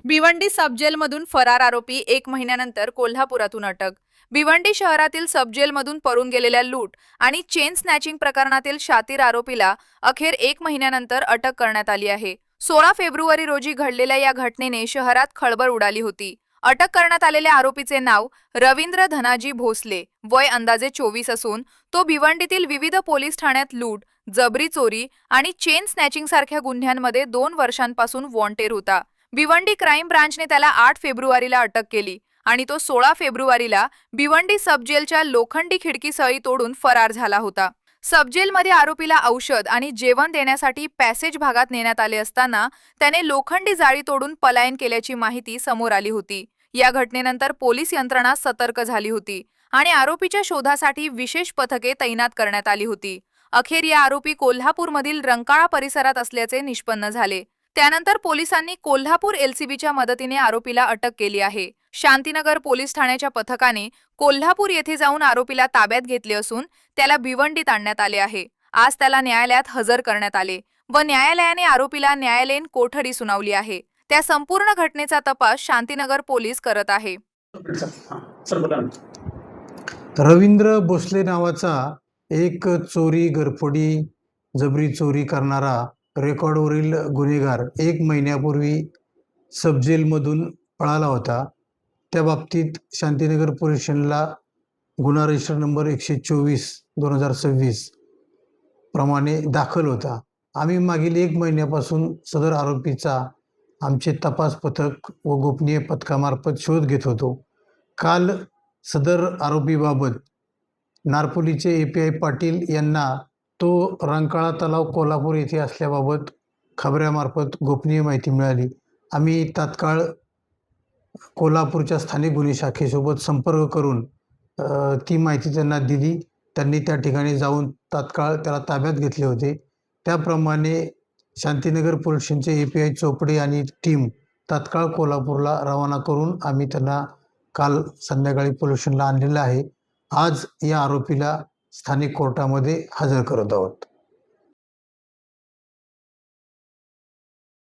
भिवंडी सबजेलमधून फरार आरोपी 1 महिन्यानंतर कोल्हापुरातून अटक. भिवंडी शहरातील सबजेलमधून पळून गेलेल्या लूट आणि चेन स्नॅचिंग प्रकरणातील शातीर आरोपीला अखेर 1 महिन्यानंतर अटक करण्यात आली आहे. 16 फेब्रुवारी रोजी घडलेल्या या घटनेने शहरात खळबळ उडाली होती. अटक करण्यात आलेल्या आरोपीचे नाव रवींद्र धनाजी भोसले, वय अंदाजे 24 असून तो भिवंडीतील विविध पोलीस ठाण्यात लूट, जबरी चोरी आणि चेन स्नॅचिंग सारख्या गुन्ह्यांमध्ये 2 वर्षांपासून वॉन्टेड होता. भिवंडी क्राईम ब्रांचने त्याला 8 फेब्रुवारीला अटक केली आणि तो 16 फेब्रुवारीला भिवंडी सबजेलच्या लोखंडी खिडकी सळी तोडून फरार झाला होता. सबजेलमध्ये आरोपीला औषध आणि जेवण देण्यासाठी पॅसेज भागात नेण्यात आले असताना त्याने लोखंडी जाळी तोडून पलायन केल्याची माहिती समोर आली होती. या घटनेनंतर पोलीस यंत्रणा सतर्क झाली होती आणि आरोपीच्या शोधासाठी विशेष पथके तैनात करण्यात आली होती. अखेर या आरोपी कोल्हापूरमधील रंकाळा परिसरात असल्याचे निष्पन्न झाले. त्यानंतर पोलिसांनी कोल्हापूर एलसीबीच्या मदतीने आरोपीला अटक केली आहे. शांतीनगर पोलीस ठाण्याच्या पथकाने कोल्हापूर येथे जाऊन आरोपीला ताब्यात घेतले असून त्याला भिवंडीत आणण्यात आले आहे. आज त्याला न्यायालयात हजर करण्यात आले व न्यायालयाने आरोपीला न्यायालयीन कोठडी सुनावली आहे. त्या संपूर्ण घटनेचा तपास शांतीनगर पोलीस करत आहे. रवींद्र भोसले नावाचा एक चोरी, घरफोडी, जबरी चोरी करणारा रेकॉर्डवरील गुन्हेगार 1 महिन्यापूर्वी सबजेलमधून पळाला होता. त्या बाबतीत शांतीनगर पोलीस स्टेशनला गुन्हा रजिस्टर नंबर 124/2026 प्रमाणे दाखल होता. आम्ही मागील 1 महिन्यापासून सदर आरोपीचा आमचे तपास पथक व गोपनीय पथकामार्फत शोध घेत होतो. काल सदर आरोपीबाबत नारपोलीचे API पाटील यांना तो रंकाळा तलाव कोल्हापूर येथे असल्याबाबत खबऱ्यामार्फत गोपनीय माहिती मिळाली. आम्ही तात्काळ कोल्हापूरच्या स्थानिक गुन्हे शाखेसोबत संपर्क करून ती माहिती त्यांना दिली. त्यांनी त्या ठिकाणी जाऊन तात्काळ त्याला ताब्यात घेतले होते. त्याप्रमाणे शांतीनगर पोलीस स्टेशनचे API चोपडे आणि टीम तात्काळ कोल्हापूरला रवाना करून आम्ही त्यांना काल संध्याकाळी पोलीस स्टेशनला आणलेलं आहे. आज या आरोपीला स्थानिक कोर्टामध्ये हजर करत आहोत.